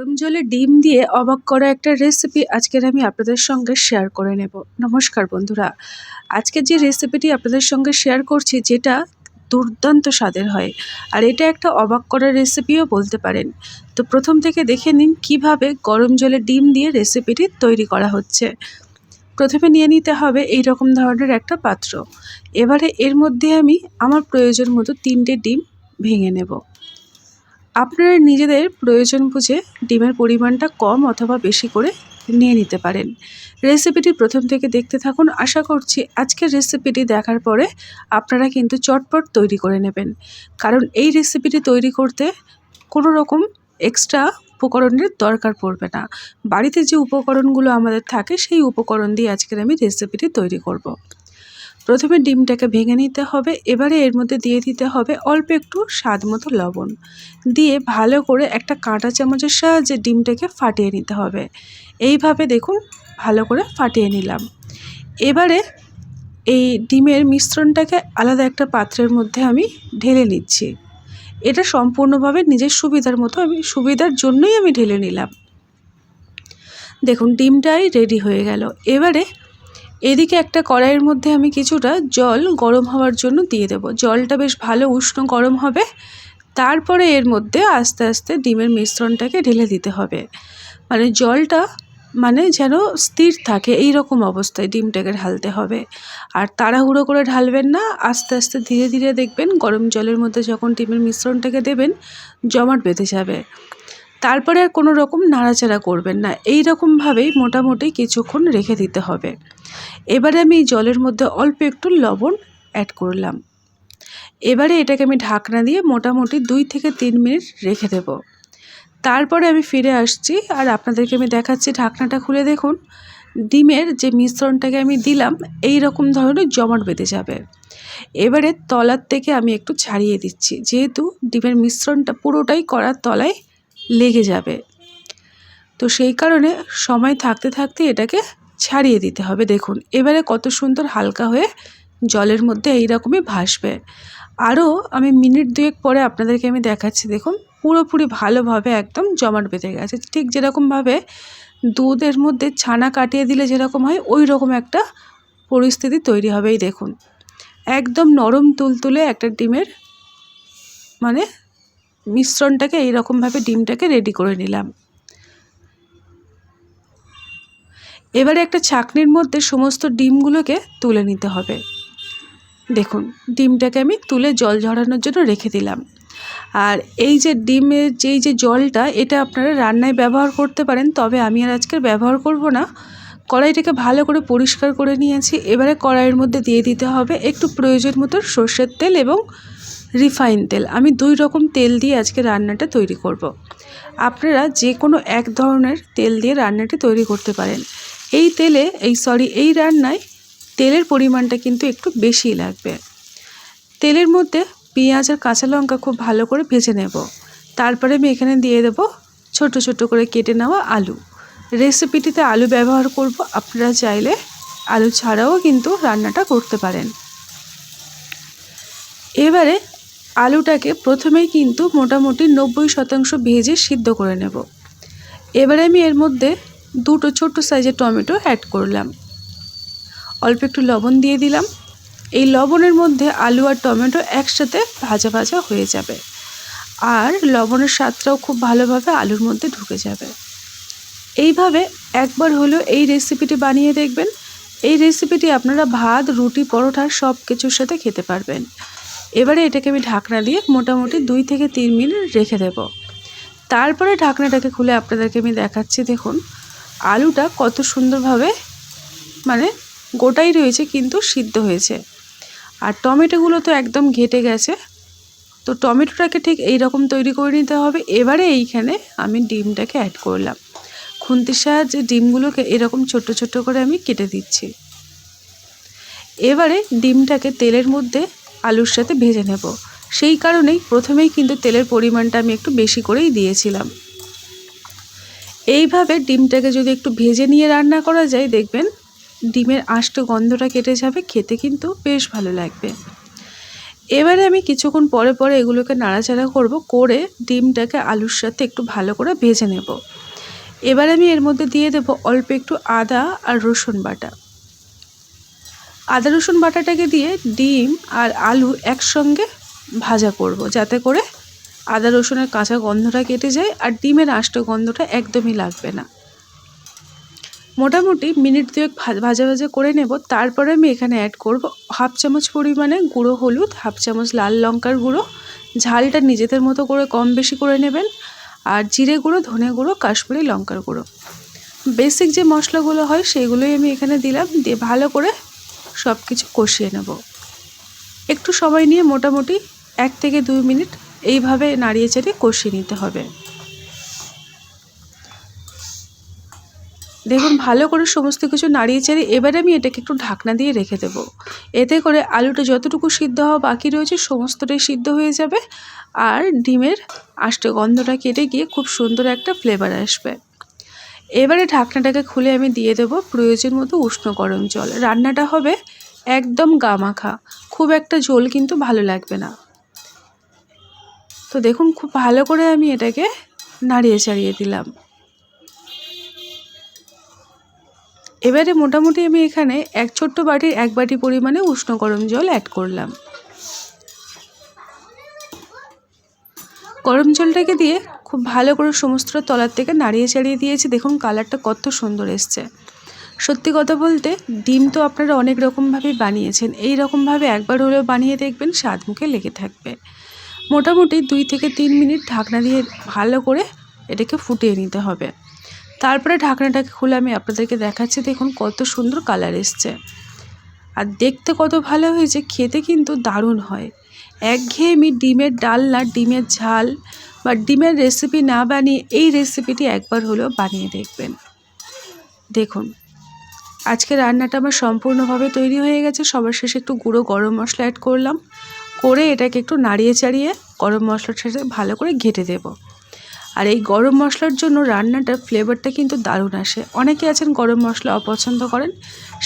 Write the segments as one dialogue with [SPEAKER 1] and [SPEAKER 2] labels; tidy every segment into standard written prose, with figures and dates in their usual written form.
[SPEAKER 1] গরম জলে ডিম দিয়ে অবাক করা একটা রেসিপি আজকের আমি আপনাদের সঙ্গে শেয়ার করে নেব। নমস্কার বন্ধুরা, আজকে যে রেসিপিটি আপনাদের সঙ্গে শেয়ার করছি যেটা দুর্দান্ত স্বাদের হয়, আর এটা একটা অবাক করা রেসিপিও বলতে পারেন। তো প্রথম থেকে দেখে নিন কিভাবে গরম জলে ডিম দিয়ে রেসিপিটি তৈরি করা হচ্ছে। প্রথমে নিয়ে নিতে হবে এই রকম ধরনের একটা পাত্র। এবারে এর মধ্যে আমি আমার প্রয়োজন মতো 3টে ডিম ভেঙে নেব। আপনারা নিজেদের প্রয়োজন বুঝে ডিমের পরিমাণটা কম অথবা বেশি করে নিয়ে নিতে পারেন। রেসিপিটি প্রথম থেকে দেখতে থাকুন। আশা করছি আজকের রেসিপিটি দেখার পরে আপনারা কিন্তু চটপট তৈরি করে নেবেন, কারণ এই রেসিপিটি তৈরি করতে কোনো রকম এক্সট্রা উপকরণের দরকার পড়বে না। বাড়িতে যে উপকরণগুলো আমাদের থাকে সেই উপকরণ দিয়ে আজকের আমি রেসিপিটি তৈরি করব। প্রথমে ডিমটাকে ভেঙে নিতে হবে। এবারে এর মধ্যে দিয়ে দিতে হবে অল্প একটু স্বাদ মতো লবণ, দিয়ে ভালো করে একটা কাঁটা চামচের সাহায্যে ডিমটাকে ফাটিয়ে নিতে হবে। এইভাবে দেখুন ভালো করে ফাটিয়ে নিলাম। এবারে এই ডিমের মিশ্রণটাকে আলাদা একটা পাত্রের মধ্যে আমি ঢেলে নিচ্ছি। এটা সম্পূর্ণভাবে নিজের সুবিধার জন্যই আমি ঢেলে নিলাম। দেখুন ডিমটাই রেডি হয়ে গেল। এবারে এদিকে একটা কড়াইয়ের মধ্যে আমি কিছুটা জল গরম হওয়ার জন্য দিয়ে দেব। জলটা বেশ ভালো উষ্ণ গরম হবে। তারপরে এর মধ্যে আস্তে আস্তে ডিমের মিশ্রণটাকে ঢেলে দিতে হবে। জলটা যেন স্থির থাকে এই রকম অবস্থায় ডিমটাকে ঢালতে হবে। আর তাড়াহুড়ো করে ঢালবেন না, আস্তে আস্তে ধীরে ধীরে দেখবেন গরম জলের মধ্যে যখন ডিমের মিশ্রণটাকে দেবেন জমাট বেঁধে যাবে। তারপরে আর কোনো রকম নাড়াচাড়া করবেন না, এই রকমভাবেই মোটামুটি কিছুক্ষণ রেখে দিতে হবে। এবারে আমি এই জলের মধ্যে অল্প একটু লবণ অ্যাড করলাম। এবারে এটাকে আমি ঢাকনা দিয়ে মোটামুটি 2 থেকে 3 মিনিট রেখে দেব। তারপরে আমি ফিরে আসছি আর আপনাদেরকে আমি দেখাচ্ছি। ঢাকনাটা খুলে দেখুন ডিমের যে মিশ্রণটাকে আমি দিলাম এই রকম ধরনের জমাট বেঁধে যাবে। এবারে তলার থেকে আমি একটু ছাড়িয়ে দিচ্ছি, যেহেতু ডিমের মিশ্রণটা পুরোটাই কড়ার তলায় লেগে যাবে। তো সেই কারণে সময় থাকতে থাকতে এটাকে ছাড়িয়ে দিতে হবে। দেখুন এবারে কত সুন্দর হালকা হয়ে জলের মধ্যে এই রকমই ভাসবে। আরও আমি মিনিট 2 পরে আপনাদেরকে আমি দেখাচ্ছি। দেখুন পুরোপুরি ভালোভাবে একদম জমাট বেঁধে গেছে, ঠিক যেরকমভাবে দুধের মধ্যে ছানা কাটিয়ে দিলে যেরকম হয় ওই রকম একটা পরিস্থিতি তৈরি হবে। এই দেখুন একদম নরম তুলতুলে একটা ডিমের মিশ্রণটাকে এইরকমভাবে ডিমটাকে রেডি করে নিলাম। এবারে একটা ছাঁকনির মধ্যে সমস্ত ডিমগুলোকে তুলে নিতে হবে। দেখুন ডিমটাকে আমি তুলে জল ঝরানোর জন্য রেখে দিলাম। আর এই যে ডিমের যে জলটা এটা আপনারা রান্নায় ব্যবহার করতে পারেন, তবে আমি আর আজকে ব্যবহার করব না। কড়াইটাকে ভালো করে পরিষ্কার করে নিয়েছি। এবারে কড়াইয়ের মধ্যে দিয়ে দিতে হবে একটু প্রয়োজন মতো সর্ষের তেল এবং রিফাইন তেল। আমি 2 রকম তেল দিয়ে আজকে রান্নাটা তৈরি করব। আপনারা যে কোনো এক ধরনের তেল দিয়ে রান্নাটি তৈরি করতে পারেন। এই রান্নায় তেলের পরিমাণটা কিন্তু একটু বেশি লাগবে। তেলের মধ্যে পেঁয়াজ আর কাঁচা লঙ্কা খুব ভালো করে ভেজে নেব। তারপরে আমি এখানে দিয়ে দেব ছোট ছোট করে কেটে নেওয়া আলু। রেসিপিটিতে আলু ব্যবহার করব, আপনারা চাইলে আলু ছাড়াও কিন্তু রান্নাটা করতে পারেন। এবারে আলুটাকে প্রথমেই কিন্তু মোটামুটি 90% ভেজে সিদ্ধ করে নেব। এবারে আমি এর মধ্যে 2টো ছোট সাইজের টমেটো অ্যাড করলাম। অল্প একটু লবণ দিয়ে দিলাম। এই লবণের মধ্যে আলু আর টমেটো একসাথে ভাজা ভাজা হয়ে যাবে, আর লবণের স্বাদটাও খুব ভালোভাবে আলুর মধ্যে ঢুকে যাবে। এইভাবে একবার হলেও এই রেসিপিটি বানিয়ে দেখবেন। এই রেসিপিটি আপনারা ভাত, রুটি, পরোটা সব কিছুর সাথে খেতে পারবেন। এবারে এটাকে আমি ঢাকনা দিয়ে মোটামুটি 2 থেকে 3 মিনিট রেখে দেব। তারপরে ঢাকনাটাকে খুলে আপনাদেরকে আমি দেখাচ্ছি। দেখুন আলুটা কত সুন্দরভাবে গোটাই রয়েছে কিন্তু সিদ্ধ হয়েছে, আর টমেটোগুলো তো একদম ঘেটে গেছে। তো টমেটোটাকে ঠিক এই রকম তৈরি করে নিতে হবে। এবারে এইখানে আমি ডিমটাকে অ্যাড করলাম। খুন্তির সাহায্যে ডিমগুলোকে এরকম ছোট ছোট করে আমি কেটে দিচ্ছি। এবারে ডিমটাকে তেলের মধ্যে আলুর সাথে ভেজে নেব। সেই কারণেই প্রথমেই কিন্তু তেলের পরিমাণটা আমি একটু বেশি করেই দিয়েছিলাম। এইভাবে ডিমটাকে যদি একটু ভেজে নিয়ে রান্না করা যায় দেখবেন ডিমের আঁশটা গন্ধটা কেটে যাবে, খেতে কিন্তু বেশ ভালো লাগবে। এবারে আমি কিছুক্ষণ পরে পরে এগুলোকে নাড়াচাড়া করব, করে ডিমটাকে আলুর সাথে একটু ভালো করে ভেজে নেব। এবার আমি এর মধ্যে দিয়ে দেব অল্প একটু আদা আর রসুন বাটা। আদা রসুন বাটাটাকে দিয়ে ডিম আর আলু একসঙ্গে ভাজা করব, যাতে করে আদা রসুনের কাঁচা গন্ধটা কেটে যায় আর ডিমের আষ্ট গন্ধটা একদমই লাগবে না। মোটামুটি মিনিট 2 ভাজা ভাজা করে নেব। তারপরে আমি এখানে অ্যাড করব হাফ চামচ পরিমাণে গুঁড়ো হলুদ, হাফ চামচ লাল লঙ্কার গুঁড়ো। ঝালটা নিজেদের মতো করে কম বেশি করে নেবেন। আর জিরে গুঁড়ো, ধনে গুঁড়ো, কাশ্মীরি লঙ্কার গুঁড়ো, বেসিক যে মশলাগুলো হয় সেইগুলোই আমি এখানে দিলাম। দিয়ে ভালো করে সব কিছু কষিয়ে নেব। একটু সময় নিয়ে মোটামুটি 1 থেকে 2 মিনিট এইভাবে নাড়িয়ে চাড়িয়ে কষিয়ে নিতে হবে। দেখুন ভালো করে সমস্ত কিছু নাড়িয়ে চাড়িয়ে এবারে আমি এটাকে একটু ঢাকনা দিয়ে রেখে দেব। এতে করে আলুটা যতটুকু সিদ্ধ হওয়া বাকি রয়েছে সমস্তটাই সিদ্ধ হয়ে যাবে আর ডিমের আষ্টে গন্ধটা কেটে গিয়ে খুব সুন্দর একটা ফ্লেভার আসবে। এবারে ঢাকনাটাকে খুলে আমি দিয়ে দেব প্রয়োজন মতো উষ্ণ গরম জল। রান্নাটা হবে একদম গামাখা, খুব একটা ঝোল কিন্তু ভালো লাগবে না। তো দেখুন খুব ভালো করে আমি এটাকে নাড়িয়ে চাড়িয়ে দিলাম। এবারে মোটামুটি আমি এখানে এক ছোট্ট বাটির 1 বাটি পরিমাণে উষ্ণ গরম জল অ্যাড করলাম। গরম জলটাকে দিয়ে খুব ভালো করে সমস্তটা তলার থেকে নাড়িয়ে চাড়িয়ে দিয়েছি। দেখুন কালারটা কত সুন্দর এসছে। সত্যি কথা বলতে ডিম তো আপনারা অনেক রকমভাবে বানিয়েছেন, এই রকমভাবে একবার হলেও বানিয়ে দেখবেন, স্বাদ মুখে লেগে থাকবে। মোটামুটি 2 থেকে 3 মিনিট ঢাকনা দিয়ে ভালো করে এটাকে ফুটিয়ে নিতে হবে। তারপরে ঢাকনাটাকে খুলে আমি আপনাদেরকে দেখাচ্ছি। দেখুন কত সুন্দর কালার এসছে আর দেখতে কত ভালো হয়েছে, খেতে কিন্তু দারুণ হয়। একঘেয়েমি ডিমের ডালনা, ডিমের ঝাল বা ডিমের রেসিপি না বানিয়ে এই রেসিপিটি একবার হলেও বানিয়ে দেখবেন। দেখুন আজকে রান্নাটা আমার সম্পূর্ণভাবে তৈরি হয়ে গেছে। সবার শেষে একটু গুঁড়ো গরম মশলা অ্যাড করলাম, করে এটাকে একটু নাড়িয়ে চাড়িয়ে গরম মশলার সাথে ভালো করে ঘেঁটে দেব। আর এই গরম মশলার জন্য রান্নাটার ফ্লেভারটা কিন্তু দারুণ আসে। অনেকে আছেন গরম মশলা অপছন্দ করেন,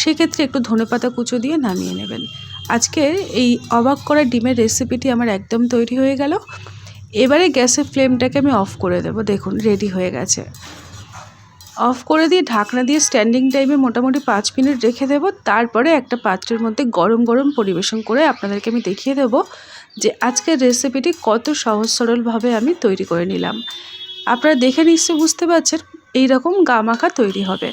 [SPEAKER 1] সেক্ষেত্রে একটু ধনেপাতা কুচো দিয়ে নামিয়ে নেবেন। আজকে এই অবাক করা ডিমের রেসিপিটি আমার একদম তৈরি হয়ে গেল। এবারে গ্যাসের ফ্লেমটাকে আমি অফ করে দেব। দেখুন রেডি হয়ে গেছে। অফ করে দিয়ে ঢাকনা দিয়ে স্ট্যান্ডিং টাইমে মোটামুটি 5 মিনিট রেখে দেব। তারপরে একটা পাত্রের মধ্যে গরম গরম পরিবেশন করে আপনাদেরকে আমি দেখিয়ে দেব যে আজকের রেসিপিটি কত সহজ সরলভাবে আমি তৈরি করে নিলাম। আপনারা দেখে নিশ্চয়ই বুঝতে পারছেন এই রকম গামাখা তৈরি হবে।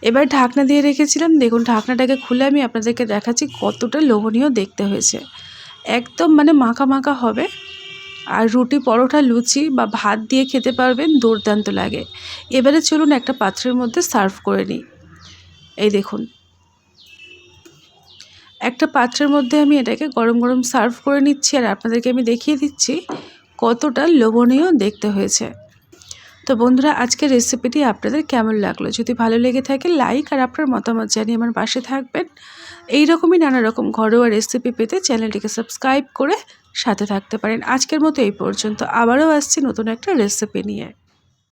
[SPEAKER 1] এবার ঢাকনা দিয়ে রেখেছিলাম। দেখুন ঢাকনাটাকে খুলে আমি আপনাদেরকে দেখাচ্ছি কতটা লোভনীয় দেখতে হয়েছে। একদম মানে মাখা মাখা হবে আর রুটি, পরোটা, লুচি বা ভাত দিয়ে খেতে পারবেন, দুর্দান্ত লাগে। এবারে চলুন একটা পাত্রের মধ্যে সার্ভ করে নিই। এই দেখুন একটা পাত্রের মধ্যে আমি এটাকে গরম গরম সার্ভ করে নিচ্ছি আর আপনাদেরকে আমি দেখিয়ে দিচ্ছি কতটা লোভনীয় দেখতে হয়েছে। তো বন্ধুরা আজকের রেসিপিটি আপনাদের কেমন লাগলো? যদি ভালো লেগে থাকে লাইক আর আপনার মতামত জানিয়ে আমার পাশে থাকবেন। এই রকমই নানা রকম ঘরোয়া রেসিপি পেতে চ্যানেলটিকে সাবস্ক্রাইব করে সাথে থাকতে পারেন। আজকের মতো এই পর্যন্ত, আবারও আসছি নতুন একটা রেসিপি নিয়ে।